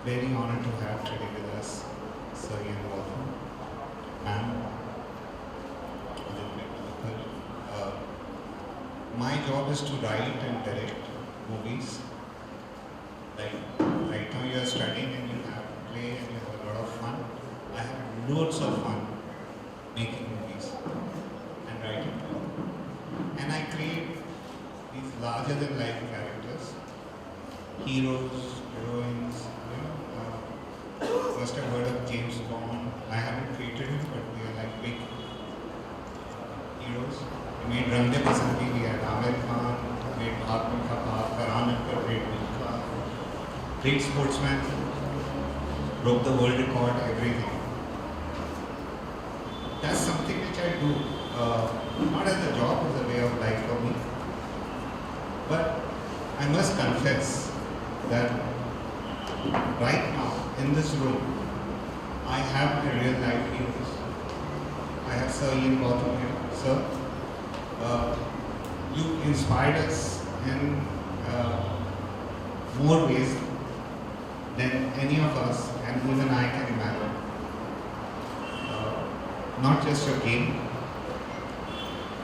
Very honored to have today with us, Sir Ian Walton, ma'am, uh, my job is to write and direct movies. Like right now you are studying and you have play and you have a lot of fun. I have loads of fun making movies and writing them. And I create these larger than life characters, heroes, heroines, must have heard of James Bond. I haven't created him, but we are like big heroes. We made Rang De Basandi, we had Amir Khan, we made Bharman Kapar, Karan Ankar, great Milka, great sportsman, broke the world record, everything. That's something which I do, not as a job, as a way of life for me. But I must confess that right now, in this room, I have a real life heroes. I have Sir Ian Walton here. Sir, you inspired us in more ways than any of us, and even I can imagine. Not just your game,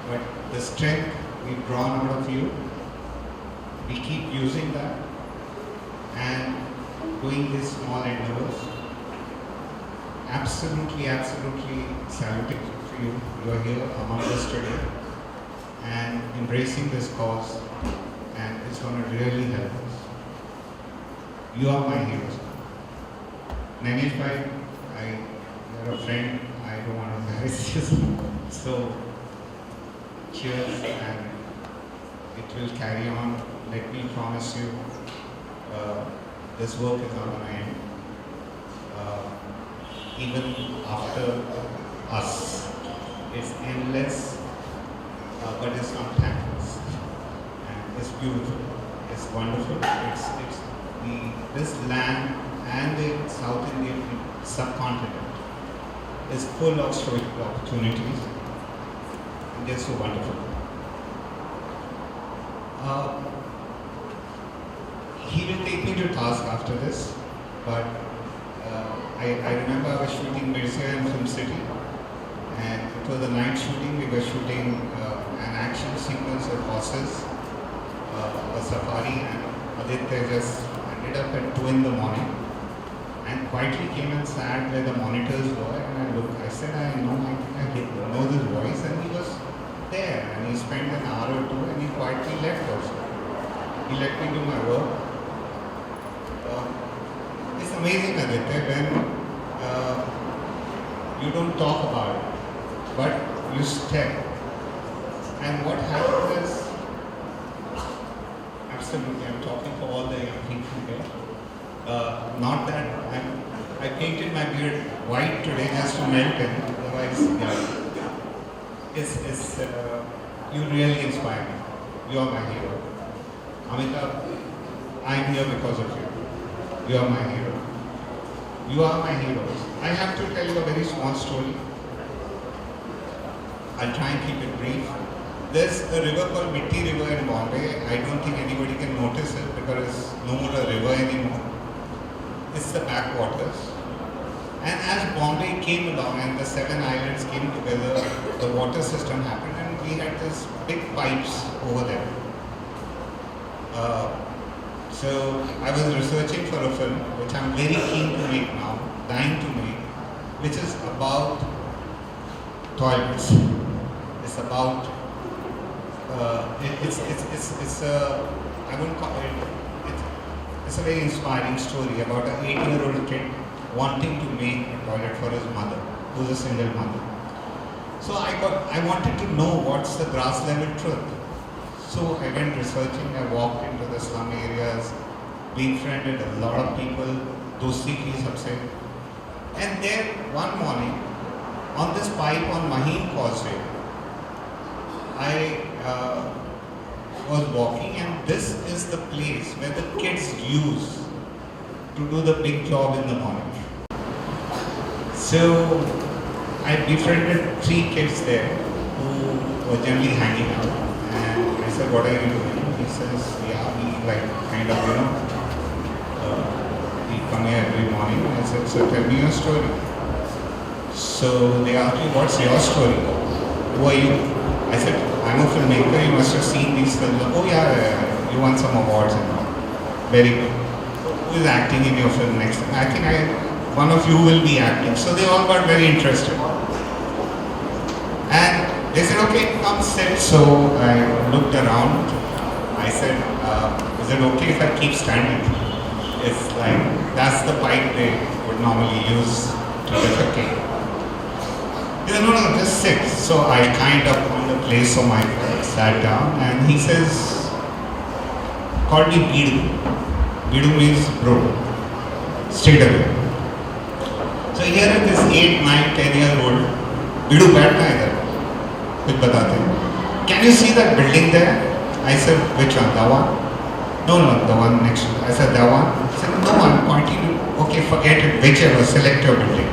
but the strength we've drawn out of you. We keep using that and doing these small endeavors. Absolutely, absolutely saluting for you. You are here among us today and embracing this cause, and it's going to really help us. You are my heroes. Nanesh bhai, you're a friend. I don't want to embarrass you. So, cheers, and it will carry on. Let me promise you, this work is not going to end. Even after us, it's endless, but it's not thankless. And it's beautiful, it's wonderful. This land and the South Indian subcontinent is full of social opportunities, and they're so wonderful. He will take me to task after this, but I remember I was shooting Mirza in Film City, and it was a night shooting. We were shooting an action sequence of horses, a safari, and Aditya just ended up at 2 in the morning and quietly came and sat where the monitors were, and I said, I know this voice, and he was there, and he spent an hour or two, and he quietly left also. He let me do my work. It's amazing, Aditya, when you don't talk about it, but you step. And what happens is, absolutely, I'm talking for all the young people here. Not that I painted my beard white today just to melt it. Otherwise, you really inspire me. You are my hero. Amitabh, I'm here because of you. You are my hero. You are my heroes. I have to tell you a very small story. I'll try and keep it brief. There's a river called Mitti River in Bombay. I don't think anybody can notice it because it's no more a river anymore. It's the backwaters. And as Bombay came along and the 7 islands came together, the water system happened, and we had these big pipes over there. So I was researching for a film which I'm very keen to make now, dying to make, which is about toilets. It's about I wouldn't call it's a very inspiring story about an 8-year-old kid wanting to make a toilet for his mother, who's a single mother. So I wanted to know what's the grass level truth. So I went researching, I walked into the slum areas, befriended a lot of people, dosti ki sabse. And then one morning, on this pipe on Mahim Causeway, I was walking, and this is the place where the kids use to do the big job in the morning. So I befriended 3 kids there who were generally hanging out. I said, what are you doing? He says, yeah, we like kind of, we come here every morning. I said, so tell me your story. So they asked me, what's your story? Who are you? I said, I'm a filmmaker, you must have seen these films. Oh yeah, you won some awards and all. Very good. Who is acting in your film next time? I think one of you will be acting. So they all got very interested. And they said, okay, come sit. So I looked around. I said, is it okay if I keep standing? It's like, that's the pipe they would normally use to defecate. He said, no, just sit. So I kind of found a place for my friend, sat down, and he says, called me Bidu. Bidu means bro. Straight away. So here it is 8, 9, 10-year-old. Bidu baitha idhar. Kuch batate. Can you see that building there? I said, which one? That one? No, the one next to it. I said, that one? He said, no, I'm pointing to, okay, forget it, whichever, select your building.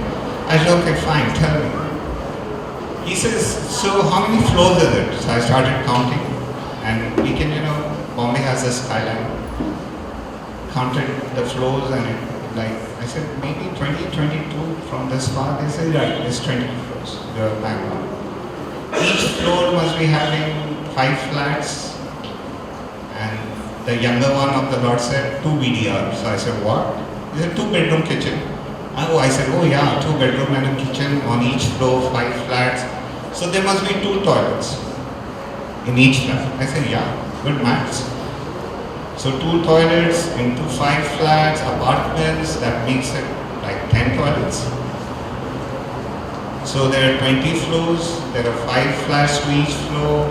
I said, okay, fine, tell me. He says, so how many floors is it? So I started counting, and we can, Bombay has a skyline. Counted the floors, and I said, maybe 20, 22 from this far. They said, right, it's 20 floors, the background. Each floor must be having 5 flats, and the younger one of the lot said 2 BDR. So I said, what? He said, 2-bedroom kitchen. I said, oh yeah, 2-bedroom and a kitchen on each floor, 5 flats. So there must be 2 toilets in each flat. I said, yeah, good maths. So 2 toilets into 5 flats, apartments, that makes it like 10 toilets. So there are 20 floors, there are 5 flats to each floor,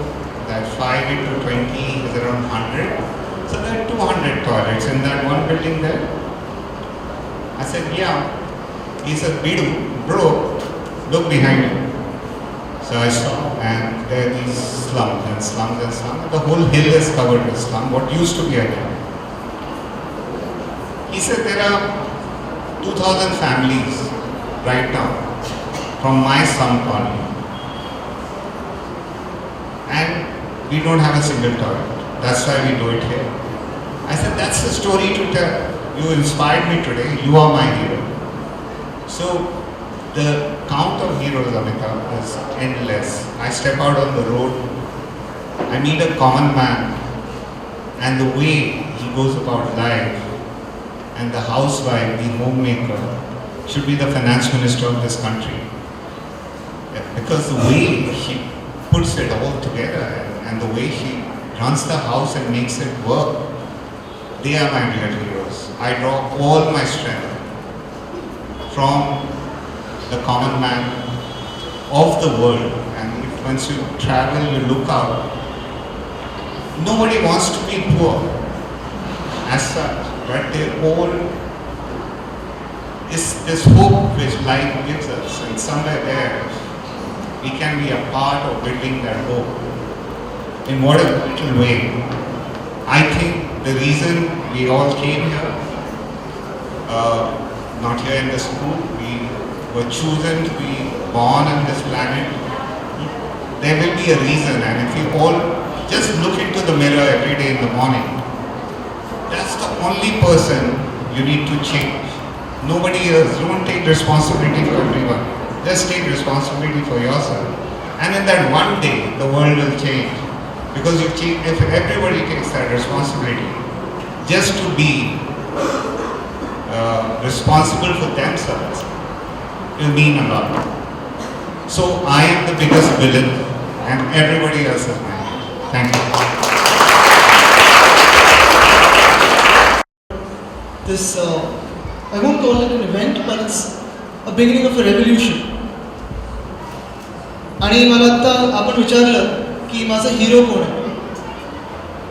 that 5 into 20 is around 100. So there are 200 toilets in that one building there. I said, yeah. He said, Bidu, bro, look behind you. So I saw, and there are these slums and slums and slums. The whole hill is covered with slum, what used to be a hill. He said, there are 2,000 families right now from my slum colony. And we don't have a single toilet. That's why we do it here. I said, that's the story to tell. You inspired me today. You are my hero. So the count of heroes, Amitabh, is endless. I step out on the road, I meet a common man, and the way he goes about life, and the housewife, the homemaker, should be the finance minister of this country. Because the way he puts it all together, and the way he runs the house and makes it work, they are my real heroes. I draw all my strength from the common man of the world, and if once you travel, you look out, nobody wants to be poor as such, but they all is this hope which life gives us, and somewhere there we can be a part of building that hope in whatever little way. I think the reason we all came here, not here in the school, we were chosen to be born on this planet. There will be a reason, and if you all just look into the mirror every day in the morning, that's the only person you need to change. Nobody else. Don't take responsibility for everyone. Just take responsibility for yourself. And in that one day, the world will change. Because if everybody takes that responsibility, just to be responsible for themselves, will mean a lot. So I am the biggest villain, and everybody else is my hero. Thank you. This, I won't call it an event, but it's a beginning of a revolution. आणि मला आता आपण विचारलं की माझा हिरो कोण आहे.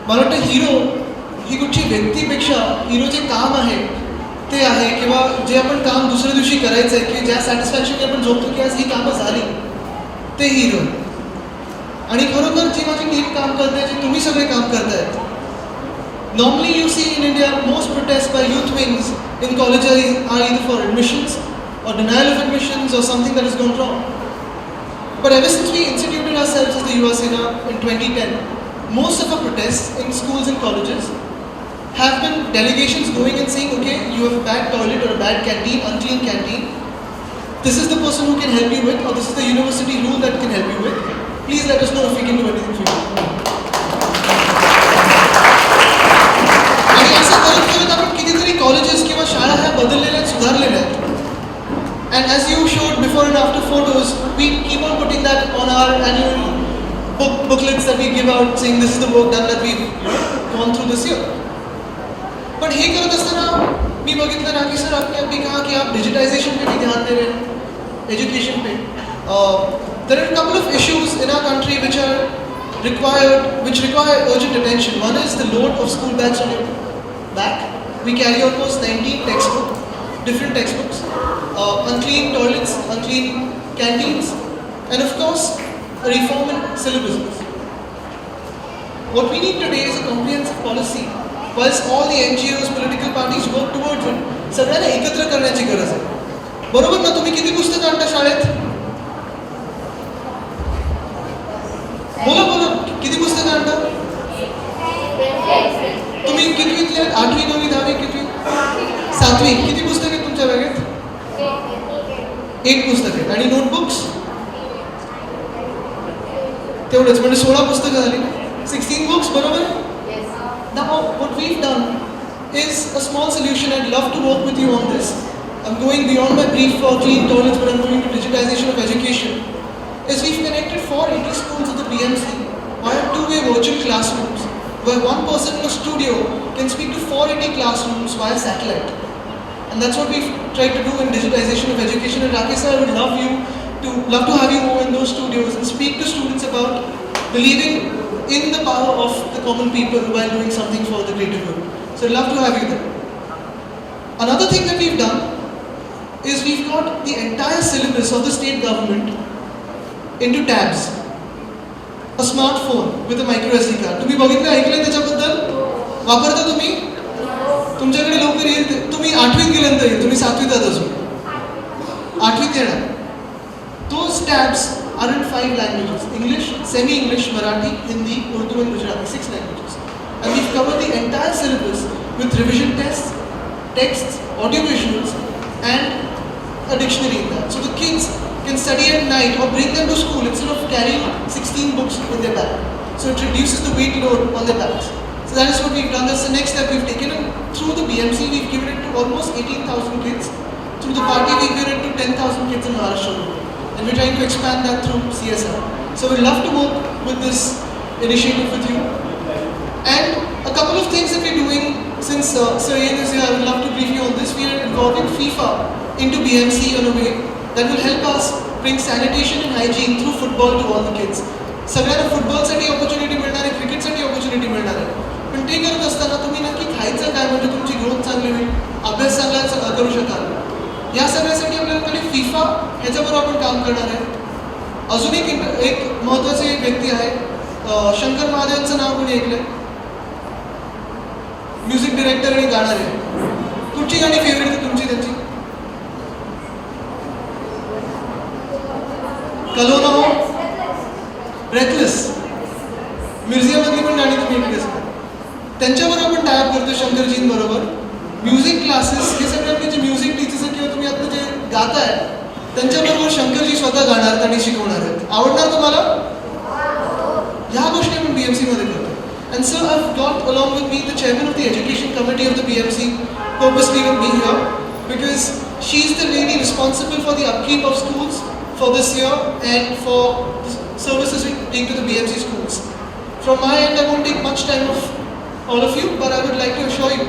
मला वाटतं हिरो ही कुठची व्यक्तीपेक्षा हिरो जे काम आहे ते आहे, किंवा जे आपण काम दुसऱ्या दिवशी करायचं आहे, की ज्या सॅटिस्फॅक्शनने आपण झोपतो की आज ही कामं झाली, ते हिरो. आणि खरोखर जी माझी टीम काम करते, जे तुम्ही सगळे काम करताय. Normally you see in India most protests by youth wings in colleges are either for admissions or denial of admissions or something that has gone wrong. But ever since we instituted ourselves as the Yuva Sena in 2010, most of our protests in schools and colleges have been delegations going and saying, okay, you have a bad toilet or a bad canteen, unclean canteen. This is the person who can help you with, or this is the university rule that can help you with. Please let us know if we can do anything for you. आणि असं करत करत आपण कितीतरी colleges किंवा शाळा ह्या बदललेल्या आहेत, सुधारलेल्या आहेत. And as you showed before and after photos, we keep on putting that on our annual booklets that we give out, saying this is the work done that we've gone through this year. पण हे करत असताना मी बघितलं Rakesh sir आपने कहा कि आप digitisation पे भी ध्यान दे रहे हैं, एजुकेशन पे. There are a couple of issues in our country which require urgent attention. One is the load of school bags on your back. We carry almost 19 textbooks, different textbooks, unclean toilets, unclean canteens, and of course a reform in syllabuses. What we need today is a comprehensive policy. Whilst all the NGOs, political parties work towards it, सगळ्यांना एकत्र करण्याची गरज आहे. बरोबर ना? तुम्ही किती पुस्तकं आणता शाळेत? बोला बोला, किती पुस्तकं आणता? तुम्ही कितवीतले आहेत? 8वी 9वी 10वी कितवी? 7वी. किती पुस्तकं आहेत तुमच्या बॅगेत? 1 पुस्तक आहे. आणि नोटबुक्स तेवढंच, म्हणजे 16 पुस्तकं झाली. 16 बुक्स, बरोबर? Now what we've done is a small solution. I'd love to work with you on this. I'm going beyond my brief for clean toilets, but I'm going to digitization of education. Is we've connected 480 schools with the BMC via two-way virtual classrooms, where one person in a studio can speak to 480 classrooms via satellite. And that's what we've tried to do in digitization of education. And Rakeysh sir, I would love to have you over in those studios and speak to students about believing in the power of the common people while doing something for the greater good. So I'd love to have you there. Another thing that we've done is we've got the entire syllabus of the state government into tabs. A smartphone with a micro SD card. तुम्ही बघितलं, ऐकलं त्याच्याबद्दल? वापरता तुम्ही? तुमच्याकडे लवकर येईल. तुम्ही 8वीत गेल्यानंतर येईल, तुम्ही 7वीत आहात अजून. 8वीत येणार. Those tabs are in 5 languages: English, semi-English, Marathi, Hindi, Urdu and Gujarati, 6 languages. And we've covered the entire syllabus with revision tests, texts, audiovisuals and a dictionary in that. So the kids can study at night or bring them to school instead of carrying 16 books in their bag. So it reduces the weight load on their bags. So that is what we've done. That's the next step we've taken. And through the BMC, we've given it to almost 18,000 kids. Through the party, we've given it to 10,000 kids in Maharashtra. And we're trying to expand that through CSR. So we'd love to work with this initiative with you. And a couple of things that we're doing since Sir Ian is here, I would love to brief you on this. We are involving FIFA into BMC in a way that will help us bring sanitation and hygiene through football to all the kids. सगळ्यांना फुटबॉलसाठी opportunity मिळणार आहे, क्रिकेटसाठी opportunity मिळणार आहे. पण ते करत असताना तुम्ही नक्की खायचं काय म्हणजे तुमची ग्रोथ चांगली होईल, अभ्यास चांगला करू शकाल. या सगळ्यासाठी आपल्याकडे फिफा ह्याच्याबरोबर आपण काम करणार आहे. अजून एक महत्त्वाची एक व्यक्ती आहे, शंकर महादेवांचं नाव कोणी ऐकलंय? म्युझिक डिरेक्टर आणि गाणारे. कुठची गाणी फेवरेट आहे तुमची त्यांची? कलोना हो, ब्रेथलेस, म्युझियममधली पण गाणी तुम्ही ऐकली असतात. त्यांच्याबरोबर आपण टायअप करतो शंकरजींबरोबर. म्युझिक क्लासेस हे सगळे आपले जे म्युझिक टीचर्स किंवा तुम्ही आता जे गाताय त्यांच्याबरोबर शंकरजी स्वतः गाणार आणि शिकवणार आहेत. आवडणार तुम्हाला? ह्या गोष्टी आपण BMC मध्ये करतो. And sir, I've got along with me the chairman of the education committee of the BMC purposely with me here because she's the lady responsible for the upkeep of schools for this year and for the services we take to the BMC schools. From my end, I won't take much time of all of you, but I would like to assure you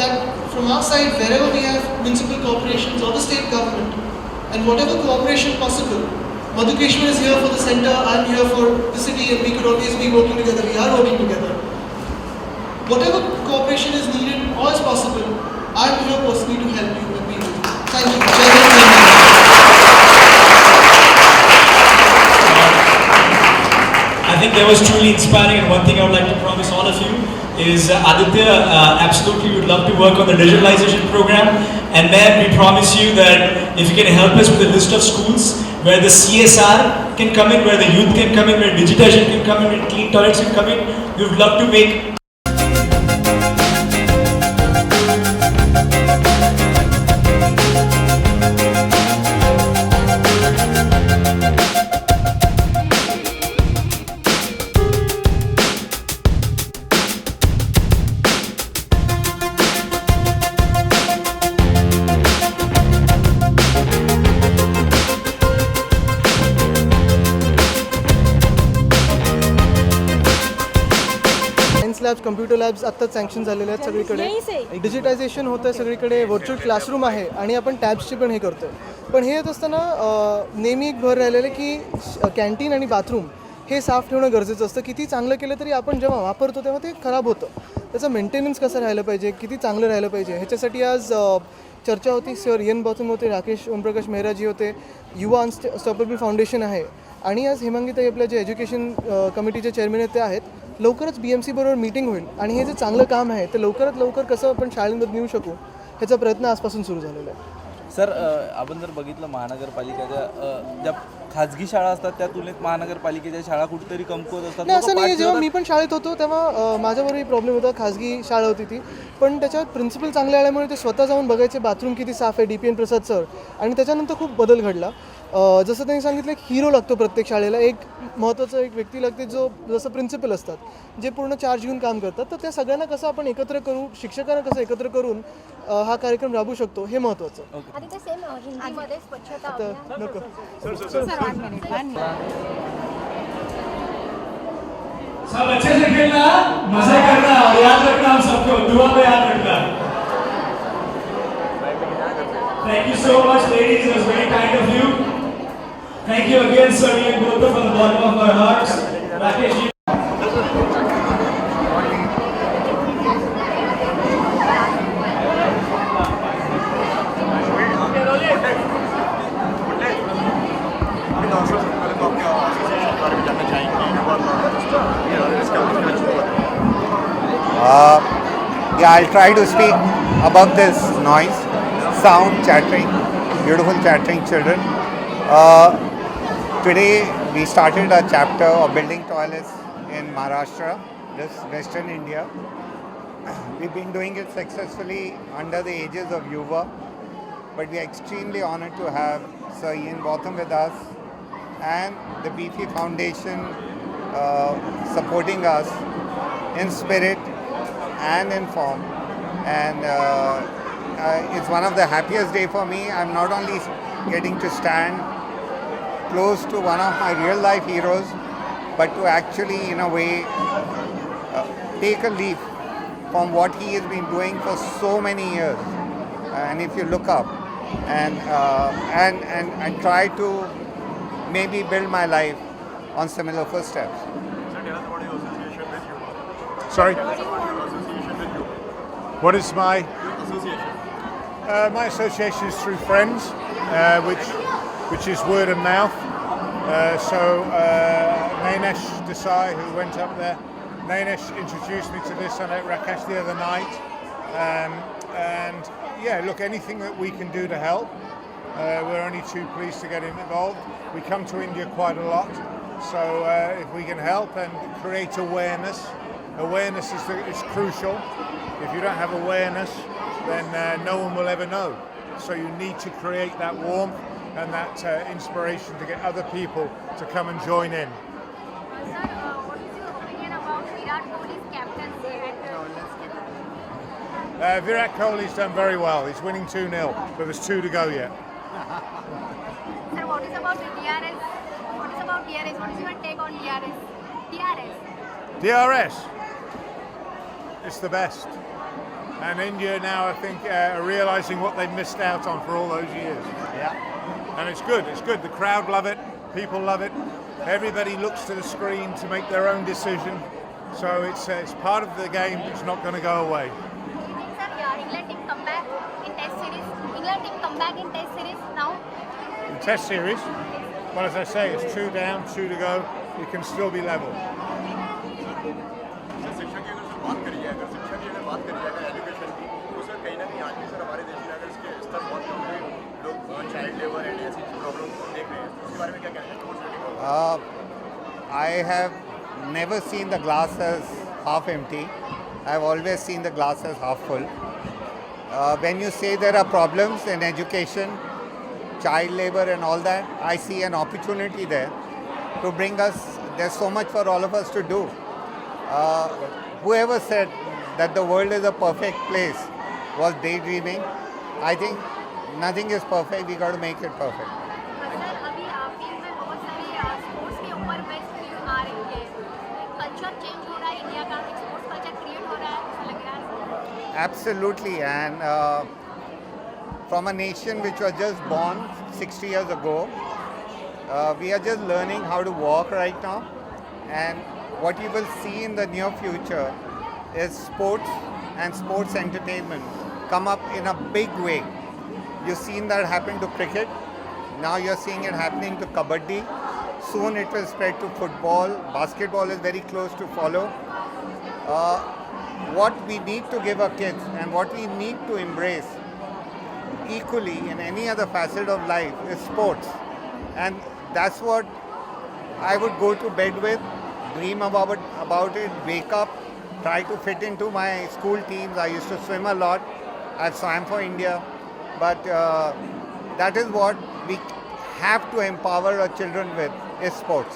that from our side, wherever we have municipal corporations or the state government, and whatever cooperation possible, Madhukeshwar is here for the center, I'm here for the city, and we could always be working together. We are working together. Whatever cooperation is needed or is possible, I'm here personally to help you and be with you. Thank you. I think that was truly inspiring, and one thing I would like to promise all of you is Aditya absolutely would love to work on the digitalization program, and then we promise you that if you can help us with a list of schools where the CSR can come in, where the youth can come in, where digitization can come in, where clean toilets can come in, we would love to make labs, computer labs आत्ताच sanction झालेले आहेत सगळीकडे. Digitisation होतं आहे सगळीकडे, virtual classroom आहे आणि आपण टॅब्सची पण हे करतो आहे. पण हे येत असताना नेहमी एक भर राहिलेलं की कॅन्टीन आणि बाथरूम हे साफ ठेवणं गरजेचं असतं. किती चांगलं केलं तरी आपण जेव्हा वापरतो तेव्हा ते खराब होतं. त्याचं मेंटेनन्स कसं राहिलं पाहिजे, किती चांगलं राहिलं पाहिजे, ह्याच्यासाठी आज चर्चा होती. सर यन बॉथम होते, राकेश ओमप्रकाश मेहराजी होते, युवा अनस्टॉपेबल फाउंडेशन आहे आणि आज हेमांगीताई आपल्या जे एज्युकेशन कमिटीचे चेअरमॅन आहेत ते आहेत. लवकरच BMC बरोबर मीटिंग होईल आणि हे जे चांगलं काम आहे ते लवकरात लवकर कसं आपण शाळेमध्ये नेऊ शकू ह्याचा प्रयत्न आजपासून सुरू झालेला आहे. सर आपण जर बघितलं महानगरपालिकेच्या ज्या खाजगी शाळा असतात त्या तुलनेत महानगरपालिकेच्या शाळा कुठेतरी कमकुवत असतात. नाही असं नाही, जेव्हा मी पण शाळेत होतो तेव्हा माझ्याबरोबरही प्रॉब्लेम होता. खाजगी शाळा होती ती, पण त्याच्यात प्रिन्सिपल चांगले आल्यामुळे ते स्वतः जाऊन बघायचे बाथरूम किती साफ आहे, DPN प्रसाद सर, आणि त्याच्यानंतर खूप बदल घडला. जसं त्यांनी सांगितलं एक हिरो लागतो प्रत्येक शाळेला, एक महत्त्वाचा एक व्यक्ती लागते जो जसं प्रिन्सिपल असतात जे पूर्ण चार्ज घेऊन काम करतात. तर त्या सगळ्यांना कसं आपण एकत्र करू, शिक्षकांना कसं एकत्र करून हा कार्यक्रम राबवू शकतो हे महत्त्वाचं. नको सब अच्छे से खेलना, मजे करना और याद रखना, हम सबको दुआ में याद रखना. Thank you so much, ladies. It was very kind of you. Thank you again, sir. You both from the bottom of our hearts. Rakeysh. Yeah, I'll try to speak above this noise, sound, chattering, beautiful chattering children. Today we started a chapter of building toilets in Maharashtra, this Western India. We've been doing it successfully under the aegis of Yuva, but we are extremely honored to have Sir Ian Botham with us and the BP Foundation supporting us in spirit and in form. And it's one of the happiest day for me. I'm not only getting to stand close to one of my real life heroes, but to actually in a way take a leap from what he has been doing for so many years. And if you look up and try to maybe build my life on similar footsteps. Sorry? What is my association? My association is through friends, which is word of mouth. Nainesh Desai, who went up there, Nainesh introduced me to this at Rakeysh the other night. And yeah, look, anything that we can do to help, we're only too pleased to get involved. We come to India quite a lot, so if we can help and create awareness is crucial. If you don't have awareness, then no one will ever know. So you need to create that warmth and that inspiration to get other people to come and join in. Sir, what is your opinion about Virat Kohli's captaincy? Virat Kohli's done very well. He's winning 2-0, but there's 2 to go yet. Sir, what is about the DRS? What is about DRS? What is your take on DRS? DRS, it's the best. And India now, I think, are realising what they've missed out on for all those years. Yeah. And it's good. The crowd love it. People love it. Everybody looks to the screen to make their own decision. So it's part of the game. It's not going to go away. Do you think, sir, England team come back in Test series? England team come back in Test series now? In Test series, well, as I say, it's 2 down, 2 to go. You can still be level. I have never seen the glass as half empty. I've always seen the glass as half full. When you say there are problems in education, child labor and all that, I see an opportunity there to bring us, there's so much for all of us to do. Whoever said that the world is a perfect place was daydreaming. I think nothing is perfect, we got to make it perfect. Sir अभी field में बहुत सारी sports के ऊपर based film आ रही है, culture change हो रहा है इंडिया का, एक स्पोर्ट्स कल्चर क्रिएट हो रहा है, ऐसा लग रहा है? Absolutely, and from a nation which was just born 60 years ago, we are just learning how to walk right now, and what you will see in the near future is sports and sports entertainment come up in a big way. You've seen that happen to cricket, now you're seeing it happening to kabaddi, soon it will spread to football, basketball is very close to follow. What we need to give our kids and what we need to embrace equally in any other facet of life is sports, and that's what I would go to bed with, dream about it, wake up, try to fit into my school teams. I used to swim a lot, I've swam for India, but that is what we have to empower our children with, is sports.